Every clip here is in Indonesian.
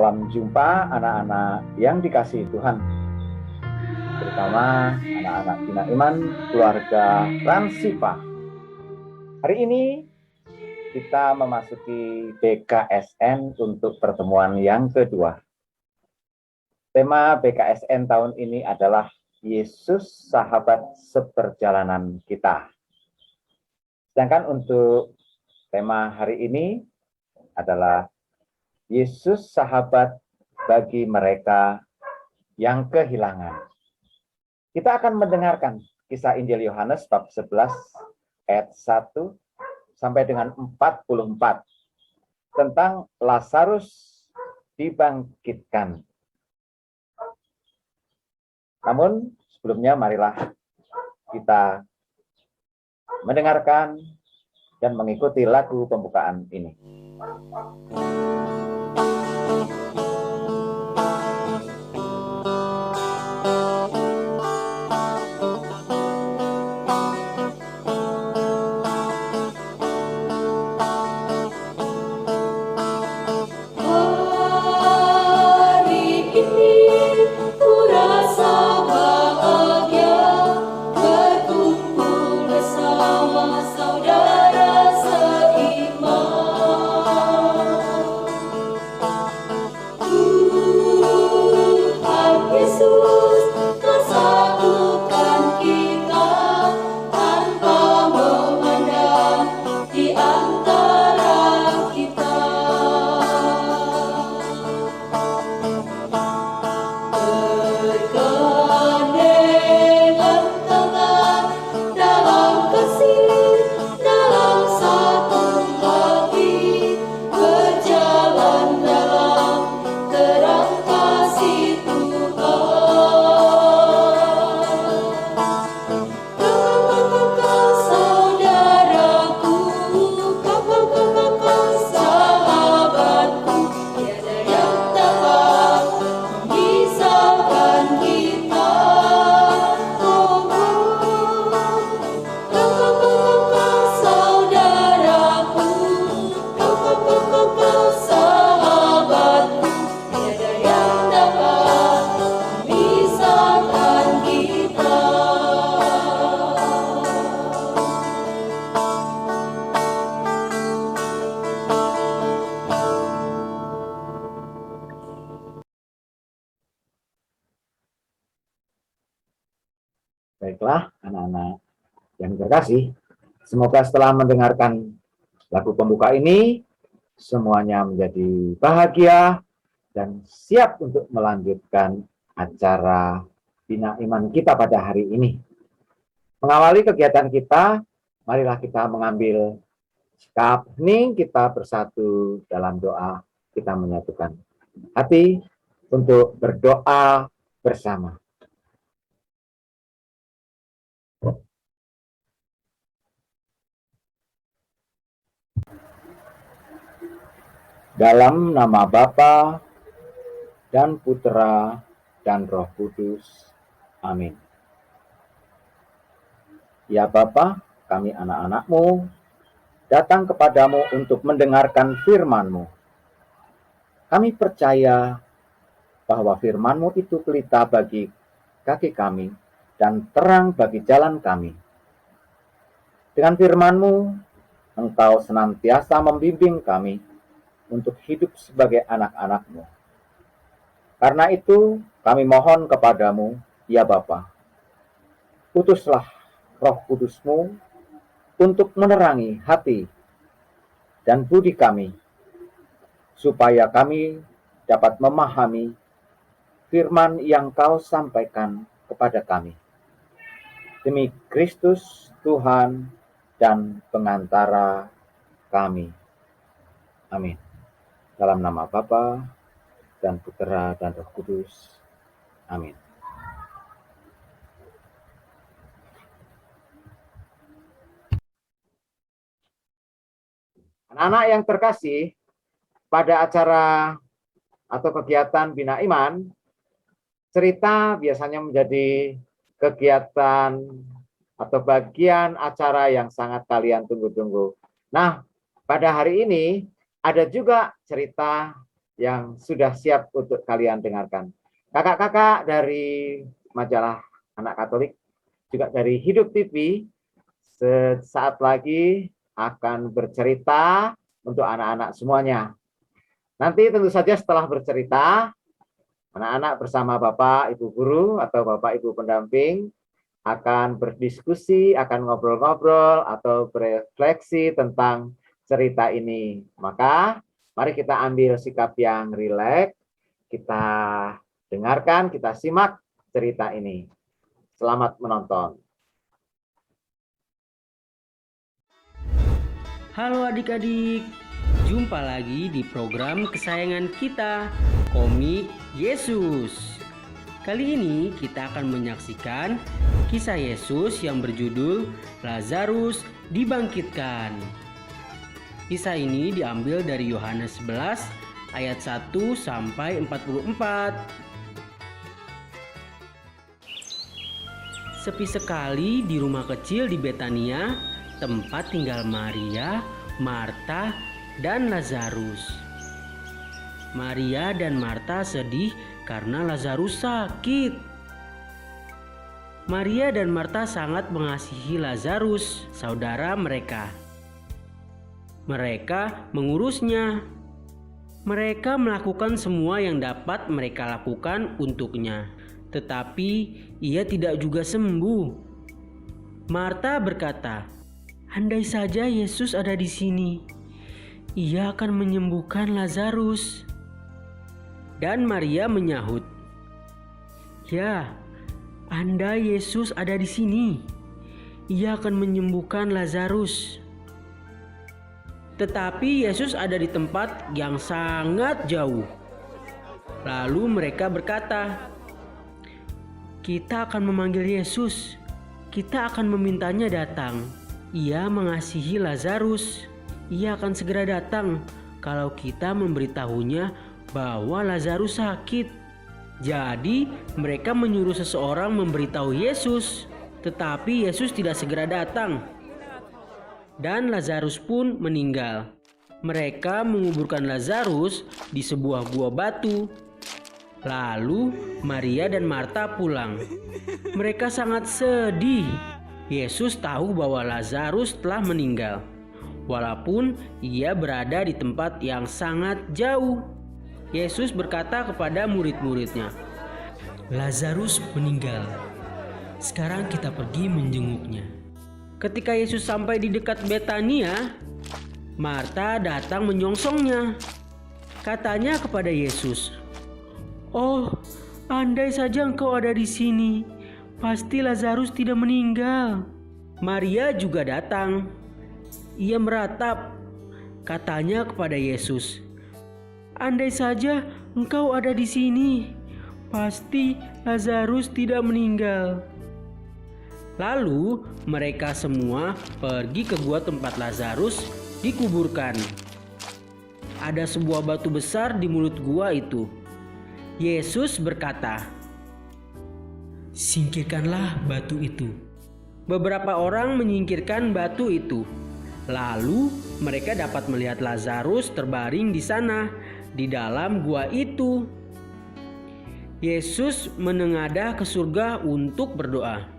Salam jumpa anak-anak yang dikasihi Tuhan, terutama anak-anak Bina Iman keluarga Ransipa. Hari ini kita memasuki BKSN untuk pertemuan yang kedua. Tema BKSN tahun ini adalah Yesus sahabat seperjalanan kita. Sedangkan untuk tema hari ini adalah Yesus sahabat bagi mereka yang kehilangan. Kita akan mendengarkan kisah Injil Yohanes bab 11 ayat 1 sampai dengan 44 tentang Lazarus dibangkitkan. Namun sebelumnya marilah kita mendengarkan dan mengikuti lagu pembukaan ini. Baiklah, anak-anak yang terkasih, semoga setelah mendengarkan lagu pembuka ini, semuanya menjadi bahagia dan siap untuk melanjutkan acara Bina Iman kita pada hari ini. Mengawali kegiatan kita, marilah kita mengambil sikap hening, kita bersatu dalam doa, kita menyatukan hati untuk berdoa bersama. Dalam nama Bapa dan Putra dan Roh Kudus. Amin. Ya Bapa, kami anak-anak-Mu datang kepadamu untuk mendengarkan firman-Mu. Kami percaya bahwa firman-Mu itu pelita bagi kaki kami dan terang bagi jalan kami. Dengan firman-Mu, Engkau senantiasa membimbing kami untuk hidup sebagai anak-anak-Mu. Karena itu, kami mohon kepadamu, ya Bapa, utuslah Roh Kudus-Mu untuk menerangi hati dan budi kami, supaya kami dapat memahami firman yang Kau sampaikan kepada kami. Demi Kristus Tuhan dan pengantara kami. Amin. Dalam nama Bapa dan Putra dan Roh Kudus. Amin. Anak-anak yang terkasih, pada acara atau kegiatan Bina Iman, cerita biasanya menjadi kegiatan atau bagian acara yang sangat kalian tunggu-tunggu. Nah, pada hari ini ada juga cerita yang sudah siap untuk kalian dengarkan. Kakak-kakak dari majalah Anak Katolik, juga dari Hidup TV, sesaat lagi akan bercerita untuk anak-anak semuanya. Nanti tentu saja setelah bercerita, anak-anak bersama Bapak Ibu Guru atau Bapak Ibu pendamping akan berdiskusi, akan ngobrol-ngobrol atau berefleksi tentang cerita ini. Maka mari kita ambil sikap yang rileks, kita dengarkan, kita simak cerita ini. Selamat menonton. Halo adik-adik, jumpa lagi di program kesayangan kita, Komik Yesus. Kali ini kita akan menyaksikan kisah Yesus yang berjudul Lazarus dibangkitkan. Kisah ini diambil dari Yohanes 11 ayat 1 sampai 44. Sepi sekali di rumah kecil di Betania, tempat tinggal Maria, Marta, dan Lazarus. Maria dan Marta sedih karena Lazarus sakit. Maria dan Marta sangat mengasihi Lazarus, saudara mereka. Mereka mengurusnya. Mereka melakukan semua yang dapat mereka lakukan untuknya, tetapi ia tidak juga sembuh. Marta berkata, "Andai saja Yesus ada di sini, ia akan menyembuhkan Lazarus." Dan Maria menyahut, "Ya, andai Yesus ada di sini, ia akan menyembuhkan Lazarus." Tetapi Yesus ada di tempat yang sangat jauh. Lalu mereka berkata, "Kita akan memanggil Yesus, kita akan memintanya datang. Ia mengasihi Lazarus. Ia akan segera datang kalau kita memberitahunya bahwa Lazarus sakit." Jadi mereka menyuruh seseorang memberitahu Yesus, tetapi Yesus tidak segera datang. Dan Lazarus pun meninggal. Mereka menguburkan Lazarus di sebuah gua batu. Lalu Maria dan Marta pulang. Mereka sangat sedih. Yesus tahu bahwa Lazarus telah meninggal, walaupun ia berada di tempat yang sangat jauh. Yesus berkata kepada murid-muridnya, "Lazarus meninggal. Sekarang kita pergi menjenguknya." Ketika Yesus sampai di dekat Betania, Marta datang menyongsongnya. Katanya kepada Yesus, "Oh, andai saja engkau ada di sini, pasti Lazarus tidak meninggal." Maria juga datang. Ia meratap. Katanya kepada Yesus, "Andai saja engkau ada di sini, pasti Lazarus tidak meninggal." Lalu mereka semua pergi ke gua tempat Lazarus dikuburkan. Ada sebuah batu besar di mulut gua itu. Yesus berkata, "Singkirkanlah batu itu." Beberapa orang menyingkirkan batu itu. Lalu mereka dapat melihat Lazarus terbaring di sana, di dalam gua itu. Yesus menengadah ke surga untuk berdoa.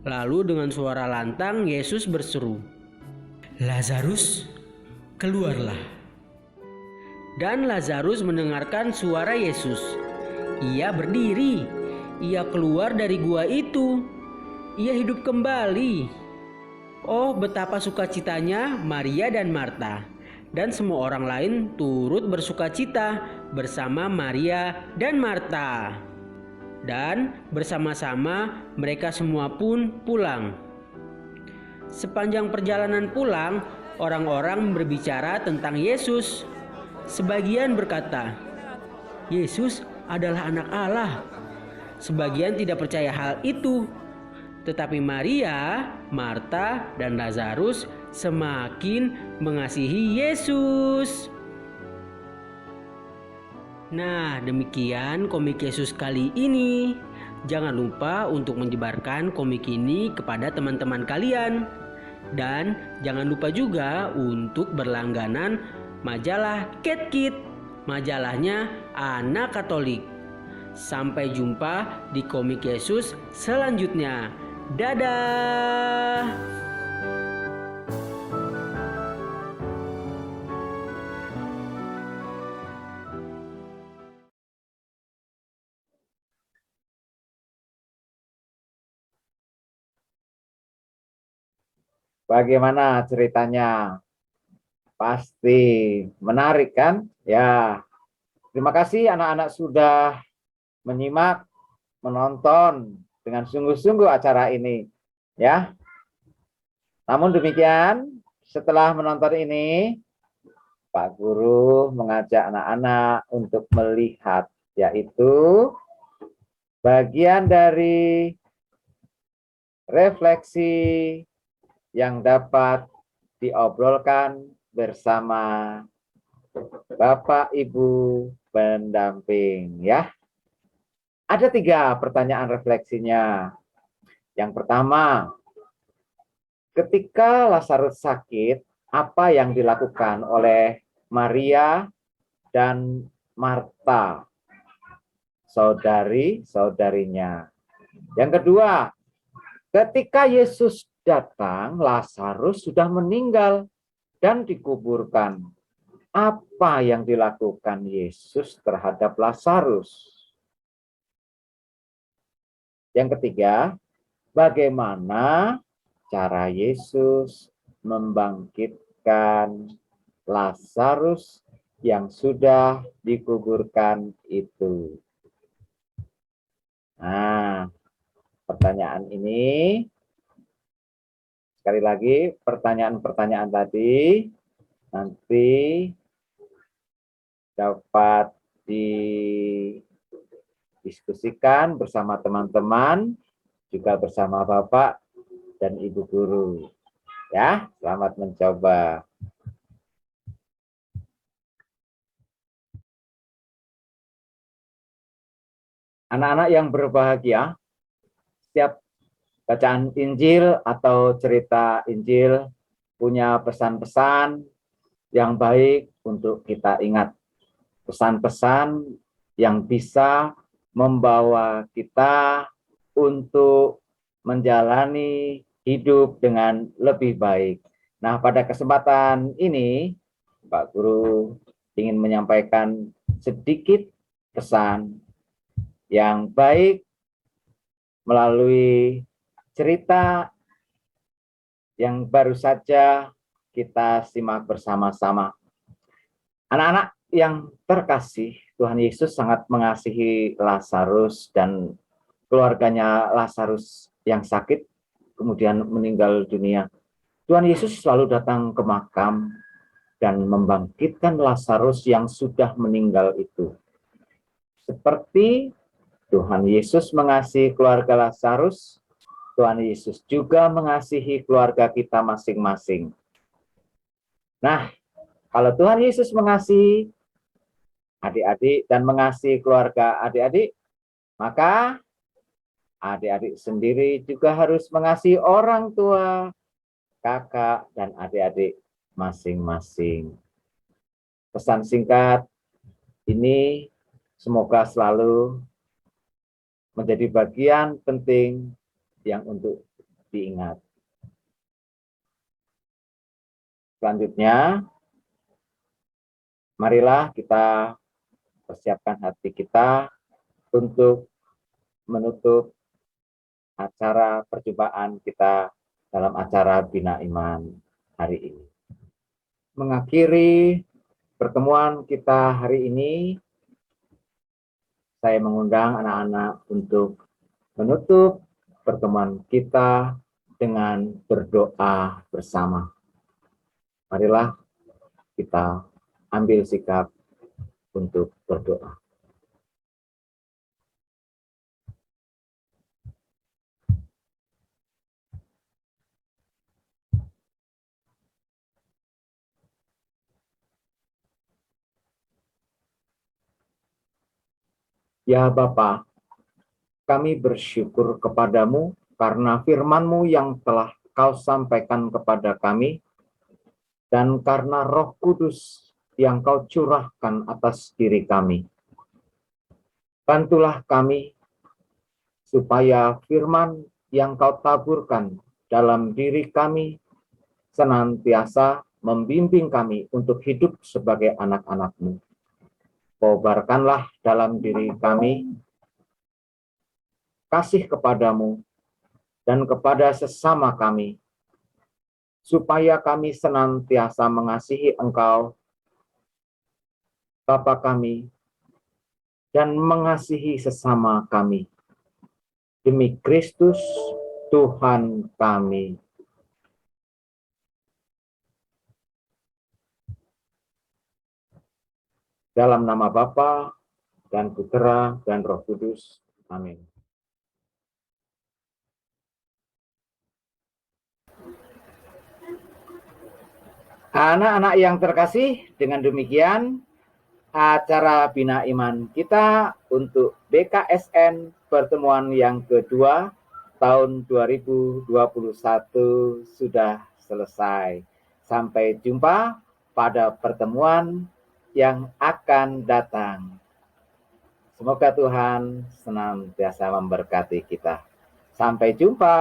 Lalu dengan suara lantang Yesus berseru, "Lazarus, keluarlah." Dan Lazarus mendengarkan suara Yesus. Ia berdiri. Ia keluar dari gua itu. Ia hidup kembali. Oh, betapa sukacitanya Maria dan Marta. Dan semua orang lain turut bersukacita bersama Maria dan Marta. Dan bersama-sama mereka semua pun pulang. Sepanjang perjalanan pulang, orang-orang berbicara tentang Yesus. Sebagian berkata, "Yesus adalah anak Allah." Sebagian tidak percaya hal itu. Tetapi Maria, Marta, dan Lazarus semakin mengasihi Yesus. Nah, demikian komik Yesus kali ini. Jangan lupa untuk menyebarkan komik ini kepada teman-teman kalian. Dan jangan lupa juga untuk berlangganan majalah Cat Kid. majalahnya Anak Katolik. Sampai jumpa di Komik Yesus selanjutnya. Dadah! Bagaimana ceritanya? Pasti menarik kan? Ya, terima kasih anak-anak sudah menyimak, menonton dengan sungguh-sungguh acara ini. Ya, namun demikian, setelah menonton ini, Pak Guru mengajak anak-anak untuk melihat, yaitu bagian dari refleksi yang dapat diobrolkan bersama Bapak Ibu pendamping, ya. Ada 3 pertanyaan refleksinya. Yang pertama, ketika Lazarus sakit, apa yang dilakukan oleh Maria dan Marta, saudari-saudarinya? Yang kedua, ketika Yesus datang, Lazarus sudah meninggal dan dikuburkan. Apa yang dilakukan Yesus terhadap Lazarus? Yang ketiga, bagaimana cara Yesus membangkitkan Lazarus yang sudah dikuburkan itu? Nah, pertanyaan ini, sekali lagi, pertanyaan-pertanyaan tadi nanti dapat didiskusikan bersama teman-teman, juga bersama Bapak dan Ibu Guru. Ya, selamat mencoba. Anak-anak yang berbahagia, setiap bacaan Injil atau cerita Injil punya pesan-pesan yang baik untuk kita ingat. Pesan-pesan yang bisa membawa kita untuk menjalani hidup dengan lebih baik. Nah, pada kesempatan ini, Pak Guru ingin menyampaikan sedikit pesan yang baik melalui cerita yang baru saja kita simak bersama-sama. Anak-anak yang terkasih, Tuhan Yesus sangat mengasihi Lazarus dan keluarganya Lazarus yang sakit, kemudian meninggal dunia. Tuhan Yesus selalu datang ke makam dan membangkitkan Lazarus yang sudah meninggal itu. Seperti Tuhan Yesus mengasihi keluarga Lazarus, Tuhan Yesus juga mengasihi keluarga kita masing-masing. Nah, kalau Tuhan Yesus mengasihi adik-adik dan mengasihi keluarga adik-adik, maka adik-adik sendiri juga harus mengasihi orang tua, kakak, dan adik-adik masing-masing. Pesan singkat ini semoga selalu menjadi bagian penting yang untuk diingat. Selanjutnya, marilah kita persiapkan hati kita untuk menutup acara perjumpaan kita dalam acara Bina Iman hari ini. Mengakhiri pertemuan kita hari ini, saya mengundang anak-anak untuk menutup pertemuan kita dengan berdoa bersama. Marilah kita ambil sikap untuk berdoa. Ya Bapa, kami bersyukur kepadamu karena firman-Mu yang telah Kau sampaikan kepada kami, dan karena Roh Kudus yang Kau curahkan atas diri kami. Bantulah kami supaya firman yang Kau taburkan dalam diri kami senantiasa membimbing kami untuk hidup sebagai anak-anak-Mu. Kobarkanlah dalam diri kami kasih kepadamu dan kepada sesama kami, supaya kami senantiasa mengasihi Engkau, Bapa kami, dan mengasihi sesama kami. Demi Kristus, Tuhan kami. Dalam nama Bapa dan Putera dan Roh Kudus. Amin. Anak-anak yang terkasih, dengan demikian acara Bina Iman kita untuk BKSN pertemuan yang kedua tahun 2021 sudah selesai. Sampai jumpa pada pertemuan yang akan datang. Semoga Tuhan senantiasa memberkati kita. Sampai jumpa.